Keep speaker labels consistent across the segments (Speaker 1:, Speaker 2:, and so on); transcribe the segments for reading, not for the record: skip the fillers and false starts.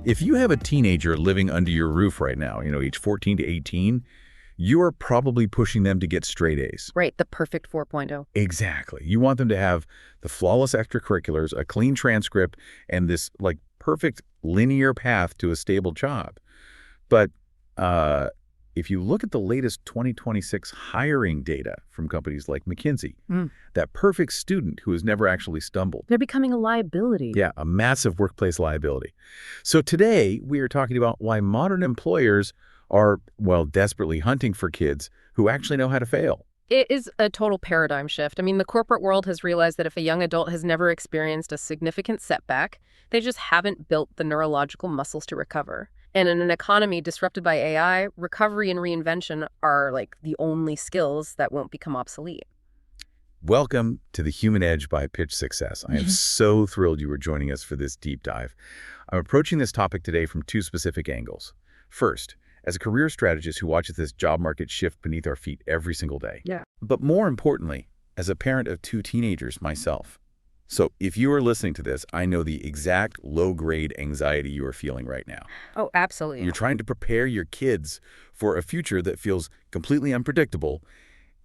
Speaker 1: If you have a teenager living under your roof right now, age 14 to 18, you are probably pushing them to get straight A's.
Speaker 2: Right, the perfect 4.0.
Speaker 1: Exactly. You want them to have the flawless extracurriculars, a clean transcript, and this perfect linear path to a stable job. But if you look at the latest 2026 hiring data from companies like McKinsey, that perfect student who has never actually stumbled.
Speaker 2: They're becoming a liability.
Speaker 1: Yeah, a massive workplace liability. So today, we are talking about why modern employers are, desperately hunting for kids who actually know how to fail.
Speaker 2: It is a total paradigm shift. I mean, the corporate world has realized that if a young adult has never experienced a significant setback, they just haven't built the neurological muscles to recover. And in an economy disrupted by AI, recovery and reinvention are the only skills that won't become obsolete.
Speaker 1: Welcome to the Human Edge by Pitch Success. I am so thrilled you were joining us for this deep dive. I'm approaching this topic today from two specific angles. First, as a career strategist who watches this job market shift beneath our feet every single day.
Speaker 2: Yeah.
Speaker 1: But more importantly, as a parent of two teenagers myself. So if you are listening to this, I know the exact low-grade anxiety you are feeling right now.
Speaker 2: Oh, absolutely.
Speaker 1: You're trying to prepare your kids for a future that feels completely unpredictable,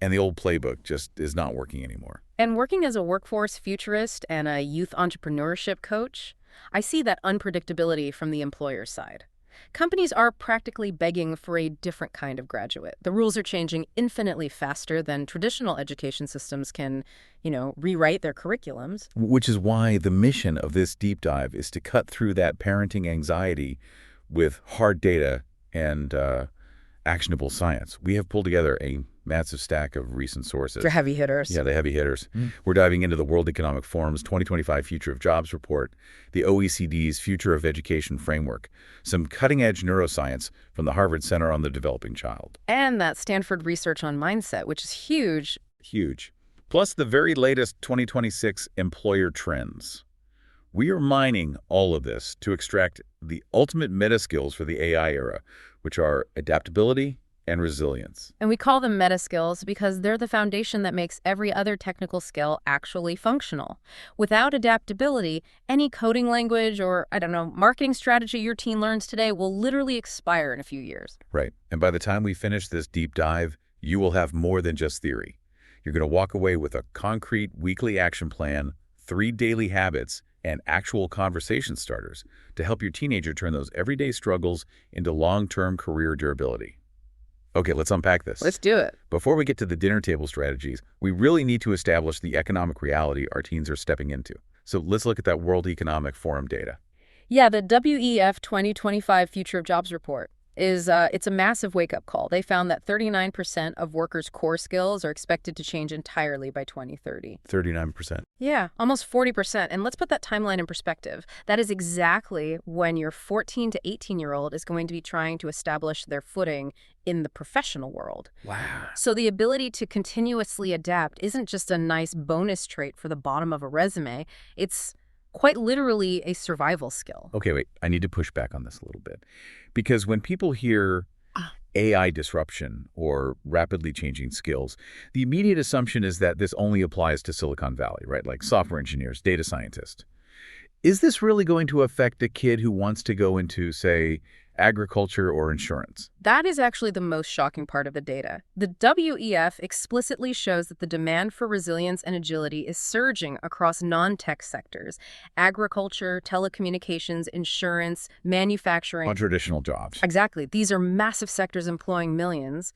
Speaker 1: and the old playbook just is not working anymore.
Speaker 2: And working as a workforce futurist and a youth entrepreneurship coach, I see that unpredictability from the employer's side. Companies are practically begging for a different kind of graduate. The rules are changing infinitely faster than traditional education systems can, rewrite their curriculums.
Speaker 1: Which is why the mission of this deep dive is to cut through that parenting anxiety with hard data and actionable science. We have pulled together a massive stack of recent sources.
Speaker 2: The heavy hitters.
Speaker 1: Yeah, the heavy hitters. We're diving into the World Economic Forum's 2025 Future of Jobs report, the OECD's Future of Education framework, some cutting-edge neuroscience from the Harvard Center on the Developing Child.
Speaker 2: And that Stanford research on mindset, which is huge.
Speaker 1: Huge. Plus the very latest 2026 employer trends. We are mining all of this to extract the ultimate meta skills for the AI era, which are adaptability and resilience.
Speaker 2: And we call them meta skills because they're the foundation that makes every other technical skill actually functional. Without adaptability, any coding language or, marketing strategy your teen learns today will literally expire in a few years.
Speaker 1: Right. And by the time we finish this deep dive, you will have more than just theory. You're going to walk away with a concrete weekly action plan, 3 daily habits, and actual conversation starters to help your teenager turn those everyday struggles into long-term career durability. Okay, let's unpack this.
Speaker 2: Let's do it.
Speaker 1: Before we get to the dinner table strategies, we really need to establish the economic reality our teens are stepping into. So let's look at that World Economic Forum data.
Speaker 2: Yeah, the WEF 2025 Future of Jobs report it's a massive wake-up call. They found that 39% of workers' core skills are expected to change entirely by 2030.
Speaker 1: 39%.
Speaker 2: Yeah, almost 40%. And let's put that timeline in perspective. That is exactly when your 14 to 18-year-old is going to be trying to establish their footing in the professional world.
Speaker 1: Wow.
Speaker 2: So the ability to continuously adapt isn't just a nice bonus trait for the bottom of a resume. It's quite literally a survival skill.
Speaker 1: Okay, wait. I need to push back on this a little bit. Because when people hear AI disruption or rapidly changing skills, the immediate assumption is that this only applies to Silicon Valley, right? Like software engineers, data scientists. Is this really going to affect a kid who wants to go into, say, agriculture or insurance?
Speaker 2: That is actually the most shocking part of the data. The WEF explicitly shows that the demand for resilience and agility is surging across non-tech sectors: agriculture, telecommunications, insurance, manufacturing.
Speaker 1: On traditional jobs.
Speaker 2: Exactly. These are massive sectors employing millions.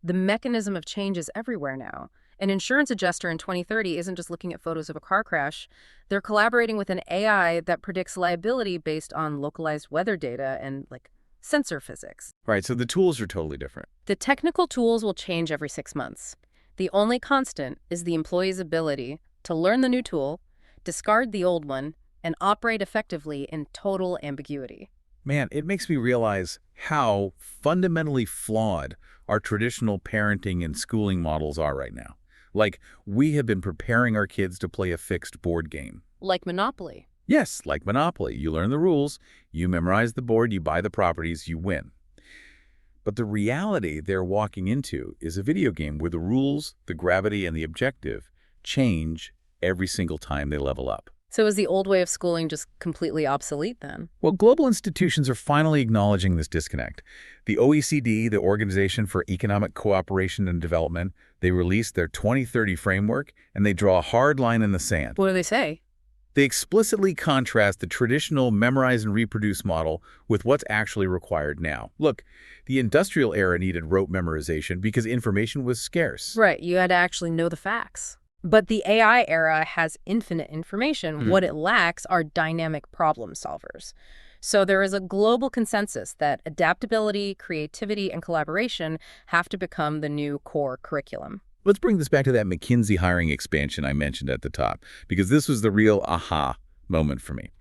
Speaker 2: The mechanism of change is everywhere now. An insurance adjuster in 2030 isn't just looking at photos of a car crash. They're collaborating with an AI that predicts liability based on localized weather data and sensor physics.
Speaker 1: Right, so the tools are totally different.
Speaker 2: The technical tools will change every 6 months. The only constant is the employee's ability to learn the new tool, discard the old one, and operate effectively in total ambiguity.
Speaker 1: Man, it makes me realize how fundamentally flawed our traditional parenting and schooling models are right now. We have been preparing our kids to play a fixed board game.
Speaker 2: Like Monopoly.
Speaker 1: Yes, like Monopoly. You learn the rules, you memorize the board, you buy the properties, you win. But the reality they're walking into is a video game where the rules, the gravity, and the objective change every single time they level up.
Speaker 2: So is the old way of schooling just completely obsolete then?
Speaker 1: Well, global institutions are finally acknowledging this disconnect. The OECD, the Organization for Economic Cooperation and Development, they released their 2030 framework, and they draw a hard line in the sand.
Speaker 2: What do they say?
Speaker 1: They explicitly contrast the traditional memorize and reproduce model with what's actually required now. Look, the industrial era needed rote memorization because information was scarce.
Speaker 2: Right, you had to actually know the facts. But the AI era has infinite information. What it lacks are dynamic problem solvers. So there is a global consensus that adaptability, creativity, and collaboration have to become the new core curriculum.
Speaker 1: Let's bring this back to that McKinsey hiring expansion I mentioned at the top, because this was the real aha moment for me.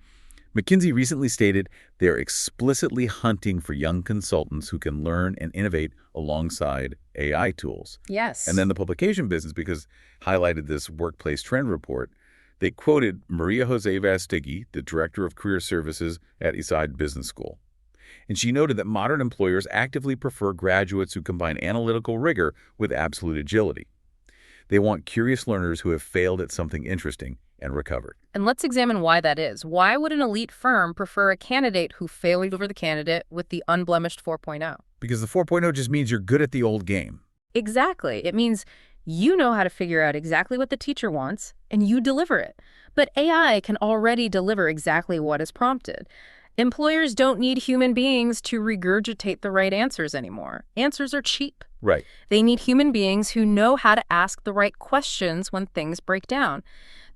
Speaker 1: McKinsey recently stated they're explicitly hunting for young consultants who can learn and innovate alongside AI tools.
Speaker 2: Yes.
Speaker 1: And then the publication business, because highlighted this workplace trend report, they quoted Maria Jose Vastigi, the director of career services at Eastside Business School. And she noted that modern employers actively prefer graduates who combine analytical rigor with absolute agility. They want curious learners who have failed at something interesting and recovered.
Speaker 2: And let's examine why that is. Why would an elite firm prefer a candidate who failed over the candidate with the unblemished 4.0?
Speaker 1: Because the 4.0 just means you're good at the old game.
Speaker 2: Exactly. It means you know how to figure out exactly what the teacher wants, and you deliver it. But AI can already deliver exactly what is prompted. Employers don't need human beings to regurgitate the right answers anymore. Answers are cheap.
Speaker 1: Right.
Speaker 2: They need human beings who know how to ask the right questions when things break down.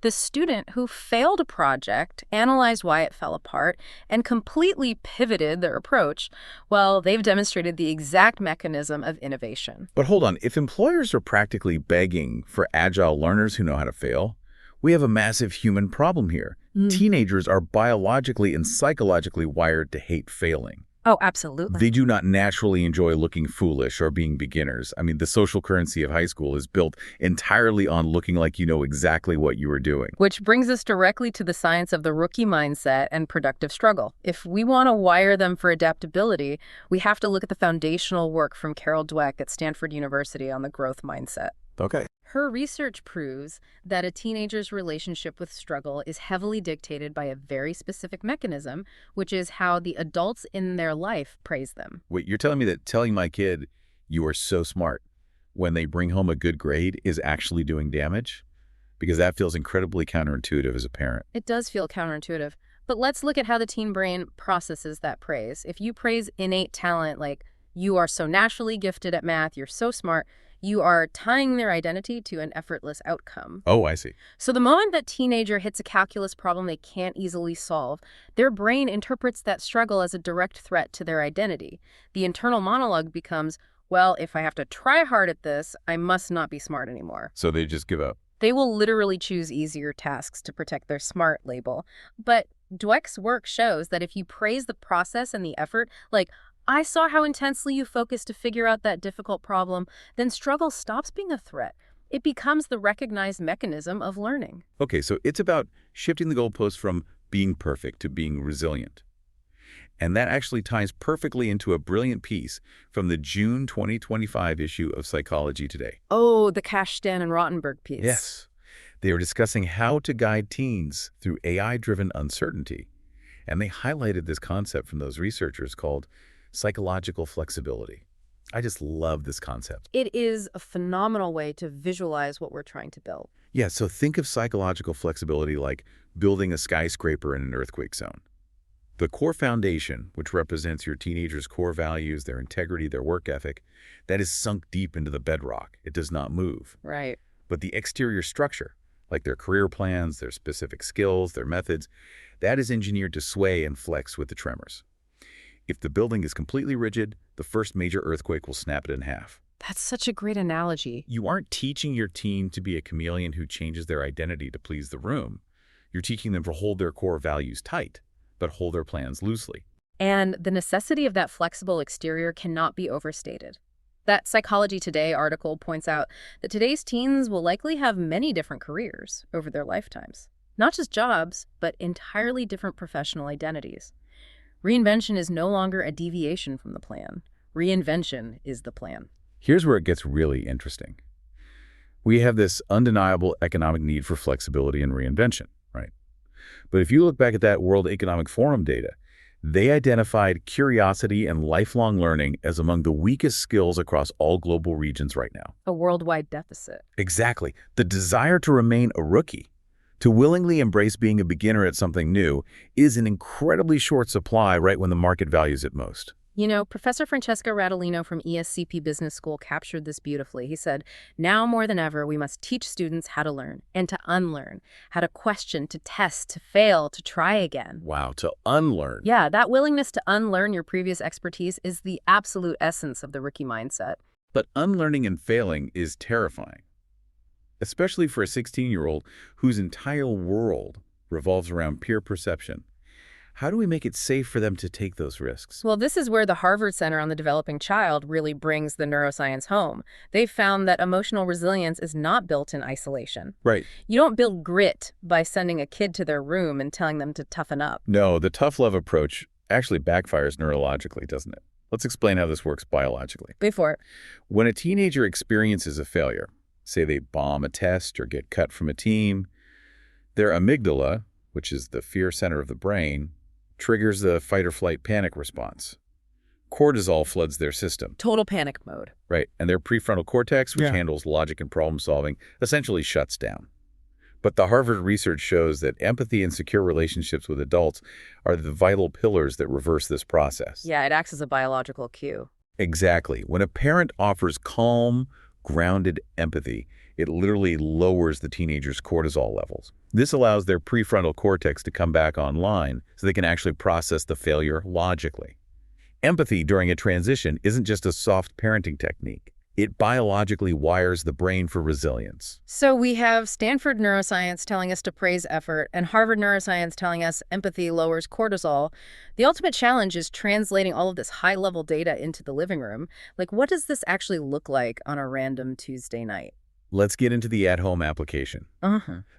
Speaker 2: The student who failed a project, analyzed why it fell apart, and completely pivoted their approach, well, they've demonstrated the exact mechanism of innovation.
Speaker 1: But hold on, if employers are practically begging for agile learners who know how to fail, we have a massive human problem here. Teenagers are biologically and psychologically wired to hate failing.
Speaker 2: Oh, absolutely.
Speaker 1: They do not naturally enjoy looking foolish or being beginners. I mean, the social currency of high school is built entirely on looking like you know exactly what you are doing.
Speaker 2: Which brings us directly to the science of the rookie mindset and productive struggle. If we want to wire them for adaptability, we have to look at the foundational work from Carol Dweck at Stanford University on the growth mindset.
Speaker 1: Okay.
Speaker 2: Her research proves that a teenager's relationship with struggle is heavily dictated by a very specific mechanism, which is how the adults in their life praise them.
Speaker 1: Wait, you're telling me that telling my kid, you are so smart, when they bring home a good grade is actually doing damage? Because that feels incredibly counterintuitive as a parent.
Speaker 2: It does feel counterintuitive. But let's look at how the teen brain processes that praise. If you praise innate talent, like, you are so naturally gifted at math, you're so smart, you are tying their identity to an effortless outcome.
Speaker 1: Oh, I see.
Speaker 2: So the moment that teenager hits a calculus problem they can't easily solve, their brain interprets that struggle as a direct threat to their identity. The internal monologue becomes, well, if I have to try hard at this, I must not be smart anymore.
Speaker 1: So they just give up.
Speaker 2: They will literally choose easier tasks to protect their smart label. But Dweck's work shows that if you praise the process and the effort, like, I saw how intensely you focused to figure out that difficult problem, then struggle stops being a threat. It becomes the recognized mechanism of learning.
Speaker 1: Okay, so it's about shifting the goalpost from being perfect to being resilient. And that actually ties perfectly into a brilliant piece from the June 2025 issue of Psychology Today.
Speaker 2: Oh, the Kashdan and Rottenberg piece.
Speaker 1: Yes. They were discussing how to guide teens through AI-driven uncertainty. And they highlighted this concept from those researchers called psychological flexibility. I just love this concept.
Speaker 2: It is a phenomenal way to visualize what we're trying to build.
Speaker 1: Yeah, so think of psychological flexibility like building a skyscraper in an earthquake zone. The core foundation, which represents your teenager's core values, their integrity, their work ethic, that is sunk deep into the bedrock. It does not move.
Speaker 2: Right.
Speaker 1: But the exterior structure, like their career plans, their specific skills, their methods, that is engineered to sway and flex with the tremors. If the building is completely rigid, the first major earthquake will snap it in half.
Speaker 2: That's such a great analogy.
Speaker 1: You aren't teaching your teen to be a chameleon who changes their identity to please the room. You're teaching them to hold their core values tight, but hold their plans loosely.
Speaker 2: And the necessity of that flexible exterior cannot be overstated. That Psychology Today article points out that today's teens will likely have many different careers over their lifetimes. Not just jobs, but entirely different professional identities. Reinvention is no longer a deviation from the plan. Reinvention is the plan.
Speaker 1: Here's where it gets really interesting. We have this undeniable economic need for flexibility and reinvention, right? But if you look back at that World Economic Forum data, they identified curiosity and lifelong learning as among the weakest skills across all global regions right now.
Speaker 2: A worldwide deficit.
Speaker 1: Exactly. The desire to remain a rookie, to willingly embrace being a beginner at something new, is an incredibly short supply right when the market values it most.
Speaker 2: You know, Professor Francesco Radolino from ESCP Business School captured this beautifully. He said, now more than ever, we must teach students how to learn and to unlearn, how to question, to test, to fail, to try again.
Speaker 1: Wow, to unlearn.
Speaker 2: Yeah, that willingness to unlearn your previous expertise is the absolute essence of the rookie mindset.
Speaker 1: But unlearning and failing is terrifying, especially for a 16-year-old whose entire world revolves around peer perception. How do we make it safe for them to take those risks?
Speaker 2: Well, this is where the Harvard Center on the Developing Child really brings the neuroscience home. They've found that emotional resilience is not built in isolation.
Speaker 1: Right.
Speaker 2: You don't build grit by sending a kid to their room and telling them to toughen up.
Speaker 1: No, the tough love approach actually backfires neurologically, doesn't it? Let's explain how this works biologically.
Speaker 2: Before.
Speaker 1: When a teenager experiences a failure, say they bomb a test or get cut from a team, their amygdala, which is the fear center of the brain, triggers the fight-or-flight panic response. Cortisol floods their system.
Speaker 2: Total panic mode.
Speaker 1: Right, and their prefrontal cortex, which handles logic and problem-solving, essentially shuts down. But the Harvard research shows that empathy and secure relationships with adults are the vital pillars that reverse this process.
Speaker 2: Yeah, it acts as a biological cue.
Speaker 1: Exactly. When a parent offers calm, grounded empathy, it literally lowers the teenager's cortisol levels. This allows their prefrontal cortex to come back online so they can actually process the failure logically. Empathy during a transition isn't just a soft parenting technique. It biologically wires the brain for resilience.
Speaker 2: So we have Stanford neuroscience telling us to praise effort and Harvard neuroscience telling us empathy lowers cortisol. The ultimate challenge is translating all of this high-level data into the living room. Like, what does this actually look like on a random Tuesday night?
Speaker 1: Let's get into the at-home application.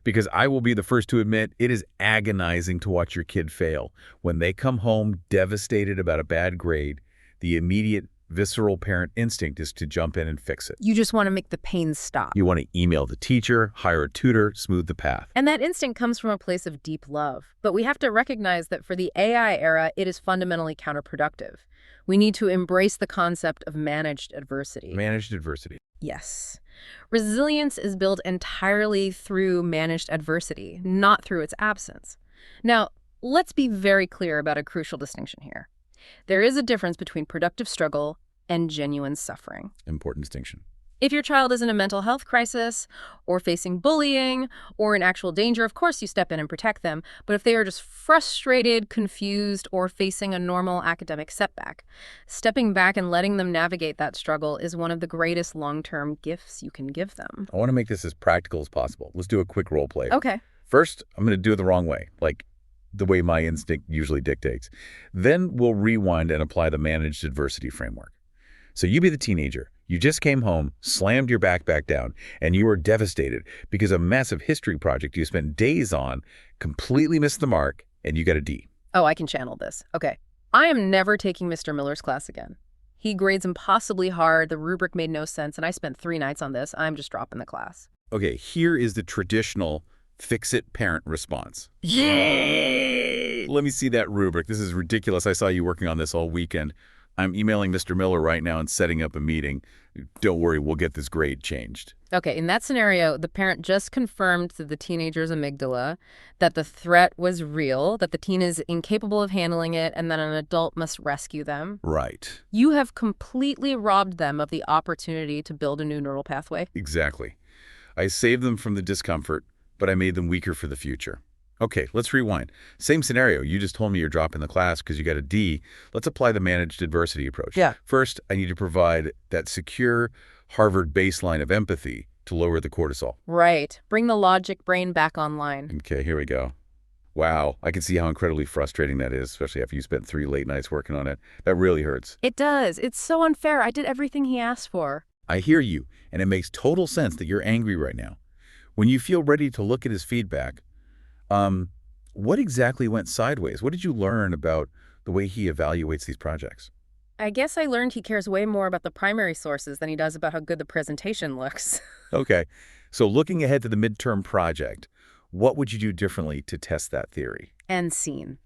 Speaker 1: Because I will be the first to admit it is agonizing to watch your kid fail. When they come home devastated about a bad grade, the immediate visceral parent instinct is to jump in and fix it.
Speaker 2: You just want to make the pain stop.
Speaker 1: You want to email the teacher, hire a tutor, smooth the path.
Speaker 2: And that instinct comes from a place of deep love. But we have to recognize that for the AI era, it is fundamentally counterproductive. We need to embrace the concept of managed adversity.
Speaker 1: Managed adversity.
Speaker 2: Yes. Resilience is built entirely through managed adversity, not through its absence. Now, let's be very clear about a crucial distinction here. There is a difference between productive struggle and genuine suffering.
Speaker 1: Important distinction.
Speaker 2: If your child is in a mental health crisis or facing bullying or in actual danger, of course you step in and protect them. But if they are just frustrated, confused, or facing a normal academic setback, stepping back and letting them navigate that struggle is one of the greatest long-term gifts you can give them.
Speaker 1: I want to make this as practical as possible. Let's do a quick role play.
Speaker 2: Okay.
Speaker 1: First, I'm going to do it the wrong way, like the way my instinct usually dictates. Then we'll rewind and apply the managed adversity framework. So you be the teenager. You just came home, slammed your backpack down, and you were devastated because a massive history project you spent days on completely missed the mark, and you got a D.
Speaker 2: Oh, I can channel this. Okay. I am never taking Mr. Miller's class again. He grades impossibly hard, the rubric made no sense, and I spent 3 nights on this. I'm just dropping the class.
Speaker 1: Okay, here is the traditional fix-it parent response.
Speaker 2: Yay!
Speaker 1: Let me see that rubric. This is ridiculous. I saw you working on this all weekend. I'm emailing Mr. Miller right now and setting up a meeting. Don't worry, we'll get this grade changed.
Speaker 2: Okay, in that scenario, the parent just confirmed to the teenager's amygdala that the threat was real, that the teen is incapable of handling it, and that an adult must rescue them.
Speaker 1: Right.
Speaker 2: You have completely robbed them of the opportunity to build a new neural pathway.
Speaker 1: Exactly. I saved them from the discomfort, but I made them weaker for the future. Okay, let's rewind. Same scenario. You just told me you're dropping the class because you got a D. Let's apply the managed adversity approach.
Speaker 2: Yeah.
Speaker 1: First, I need to provide that secure Harvard baseline of empathy to lower the cortisol.
Speaker 2: Right. Bring the logic brain back online.
Speaker 1: Okay, here we go. Wow, I can see how incredibly frustrating that is, especially after you spent 3 late nights working on it. That really hurts.
Speaker 2: It does. It's so unfair. I did everything he asked for.
Speaker 1: I hear you, and it makes total sense that you're angry right now. When you feel ready to look at his feedback, what exactly went sideways? What did you learn about the way he evaluates these projects?
Speaker 2: I guess I learned he cares way more about the primary sources than he does about how good the presentation looks.
Speaker 1: Okay, so looking ahead to the midterm project, What would you do differently to test that theory?
Speaker 2: And scene.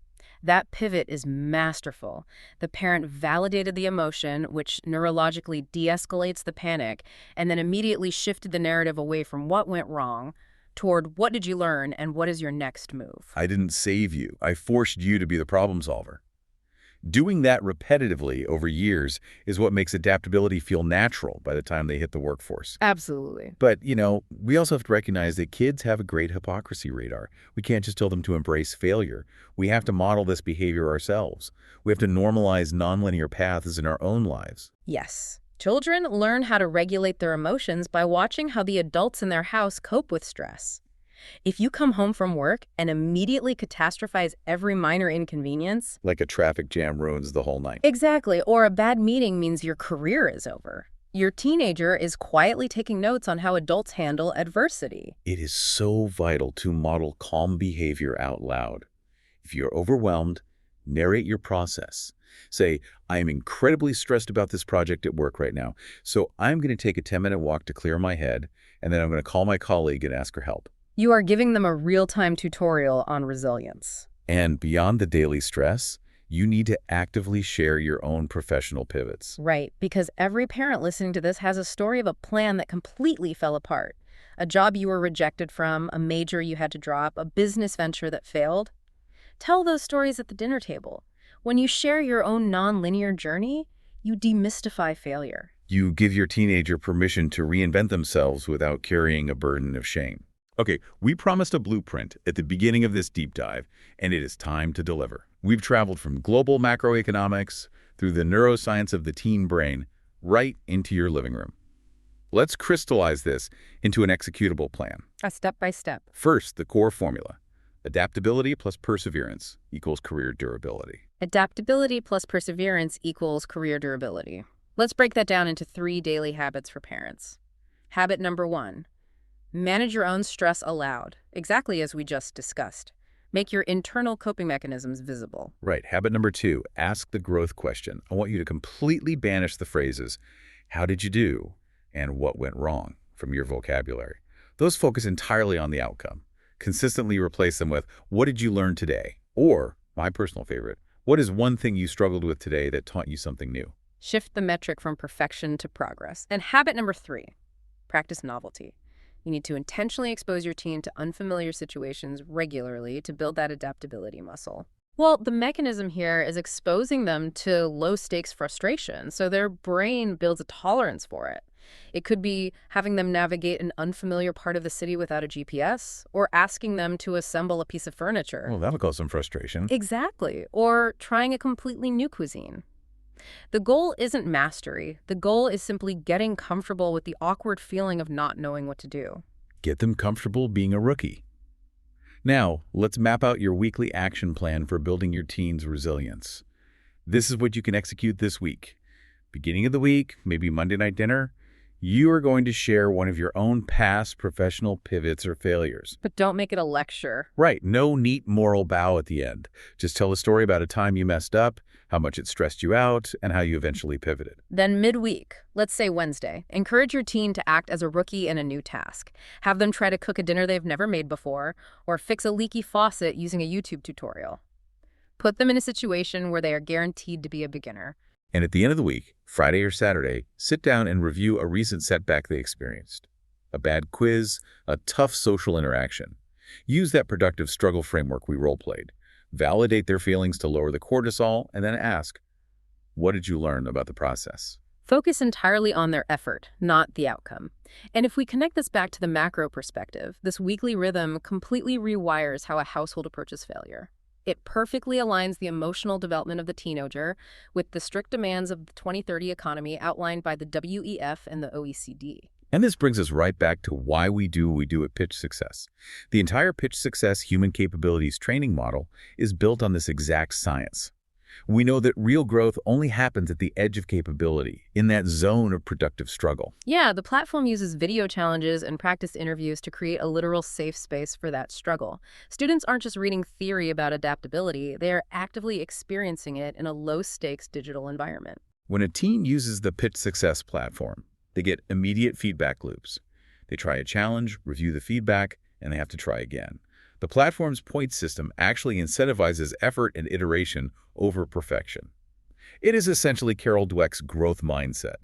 Speaker 2: That pivot is masterful. The parent validated the emotion, which neurologically de-escalates the panic, and then immediately shifted the narrative away from what went wrong toward what did you learn and what is your next move.
Speaker 1: I didn't save you. I forced you to be the problem solver. Doing that repetitively over years is what makes adaptability feel natural by the time they hit the workforce.
Speaker 2: Absolutely.
Speaker 1: But, we also have to recognize that kids have a great hypocrisy radar. We can't just tell them to embrace failure. We have to model this behavior ourselves. We have to normalize nonlinear paths in our own lives.
Speaker 2: Yes. Children learn how to regulate their emotions by watching how the adults in their house cope with stress. If you come home from work and immediately catastrophize every minor inconvenience...
Speaker 1: Like a traffic jam ruins the whole night.
Speaker 2: Exactly. Or a bad meeting means your career is over. Your teenager is quietly taking notes on how adults handle adversity.
Speaker 1: It is so vital to model calm behavior out loud. If you're overwhelmed, narrate your process. Say, I am incredibly stressed about this project at work right now, so I'm going to take a 10-minute walk to clear my head, and then I'm going to call my colleague and ask her help.
Speaker 2: You are giving them a real-time tutorial on resilience.
Speaker 1: And beyond the daily stress, you need to actively share your own professional pivots.
Speaker 2: Right, because every parent listening to this has a story of a plan that completely fell apart. A job you were rejected from, a major you had to drop, a business venture that failed. Tell those stories at the dinner table. When you share your own non-linear journey, you demystify failure.
Speaker 1: You give your teenager permission to reinvent themselves without carrying a burden of shame. Okay, we promised a blueprint at the beginning of this deep dive, and it is time to deliver. We've traveled from global macroeconomics through the neuroscience of the teen brain right into your living room. Let's crystallize this into an executable plan.
Speaker 2: A step-by-step.
Speaker 1: First, the core formula. Adaptability plus perseverance equals career durability.
Speaker 2: Adaptability plus perseverance equals career durability. Let's break that down into 3 daily habits for parents. Habit number 1. Manage your own stress aloud, exactly as we just discussed. Make your internal coping mechanisms visible.
Speaker 1: Right. Habit number 2, ask the growth question. I want you to completely banish the phrases, how did you do, and what went wrong from your vocabulary. Those focus entirely on the outcome. Consistently replace them with, what did you learn today? Or, my personal favorite, what is one thing you struggled with today that taught you something new?
Speaker 2: Shift the metric from perfection to progress. And habit number 3, practice novelty. You need to intentionally expose your teen to unfamiliar situations regularly to build that adaptability muscle. Well, the mechanism here is exposing them to low-stakes frustration, so their brain builds a tolerance for it. It could be having them navigate an unfamiliar part of the city without a GPS, or asking them to assemble a piece of furniture.
Speaker 1: Well, that'll cause some frustration.
Speaker 2: Exactly. Or trying a completely new cuisine. The goal isn't mastery. The goal is simply getting comfortable with the awkward feeling of not knowing what to do.
Speaker 1: Get them comfortable being a rookie. Now, let's map out your weekly action plan for building your teen's resilience. This is what you can execute this week. Beginning of the week, maybe Monday night dinner, you are going to share one of your own past professional pivots or failures.
Speaker 2: But don't make it a lecture.
Speaker 1: Right. No neat moral bow at the end. Just tell a story about a time you messed up, how much it stressed you out, and how you eventually pivoted.
Speaker 2: Then midweek, let's say Wednesday, encourage your teen to act as a rookie in a new task. Have them try to cook a dinner they've never made before, or fix a leaky faucet using a YouTube tutorial. Put them in a situation where they are guaranteed to be a beginner.
Speaker 1: And at the end of the week, Friday or Saturday, sit down and review a recent setback they experienced. A bad quiz, a tough social interaction. Use that productive struggle framework we role-played. Validate their feelings to lower the cortisol, and then ask, what did you learn about the process?
Speaker 2: Focus entirely on their effort, not the outcome. And if we connect this back to the macro perspective, this weekly rhythm completely rewires how a household approaches failure. It perfectly aligns the emotional development of the teenager with the strict demands of the 2030 economy outlined by the WEF and the OECD.
Speaker 1: And this brings us right back to why we do what we do at Pitch Success. The entire Pitch Success Human Capabilities training model is built on this exact science. We know that real growth only happens at the edge of capability, in that zone of productive struggle.
Speaker 2: Yeah, the platform uses video challenges and practice interviews to create a literal safe space for that struggle. Students aren't just reading theory about adaptability, they are actively experiencing it in a low-stakes digital environment.
Speaker 1: When a teen uses the Pitch Success platform, they get immediate feedback loops. They try a challenge, review the feedback, and they have to try again. The platform's point system actually incentivizes effort and iteration over perfection. It is essentially Carol Dweck's growth mindset,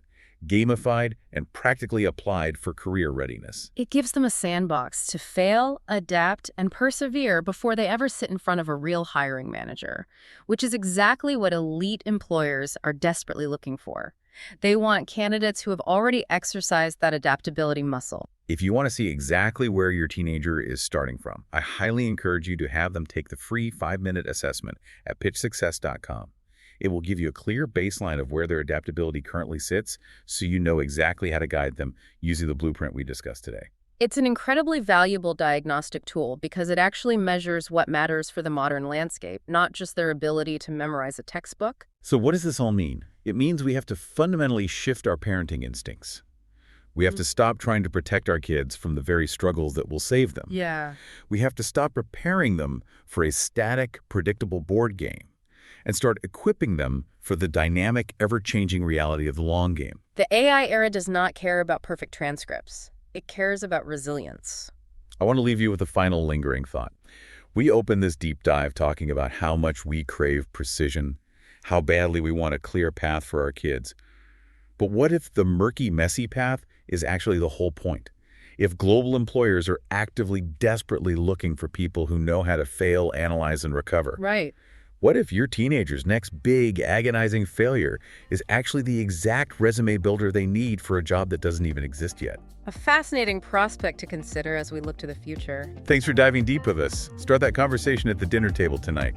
Speaker 1: gamified and practically applied for career readiness.
Speaker 2: It gives them a sandbox to fail, adapt, and persevere before they ever sit in front of a real hiring manager, which is exactly what elite employers are desperately looking for. They want candidates who have already exercised that adaptability muscle.
Speaker 1: If you want to see exactly where your teenager is starting from, I highly encourage you to have them take the free 5-minute assessment at pitchsuccess.com. It will give you a clear baseline of where their adaptability currently sits, so you know exactly how to guide them using the blueprint we discussed today.
Speaker 2: It's an incredibly valuable diagnostic tool because it actually measures what matters for the modern landscape, not just their ability to memorize a textbook.
Speaker 1: So what does this all mean? It means we have to fundamentally shift our parenting instincts. We have to stop trying to protect our kids from the very struggles that will save them.
Speaker 2: Yeah.
Speaker 1: We have to stop preparing them for a static, predictable board game and start equipping them for the dynamic, ever-changing reality of the long game.
Speaker 2: The AI era does not care about perfect transcripts. It cares about resilience.
Speaker 1: I want to leave you with a final lingering thought. We opened this deep dive talking about how much we crave precision, how badly we want a clear path for our kids. But what if the murky, messy path is actually the whole point? If global employers are actively, desperately looking for people who know how to fail, analyze, and recover?
Speaker 2: Right.
Speaker 1: What if your teenager's next big, agonizing failure is actually the exact resume builder they need for a job that doesn't even exist yet?
Speaker 2: A fascinating prospect to consider as we look to the future.
Speaker 1: Thanks for diving deep with us. Start that conversation at the dinner table tonight.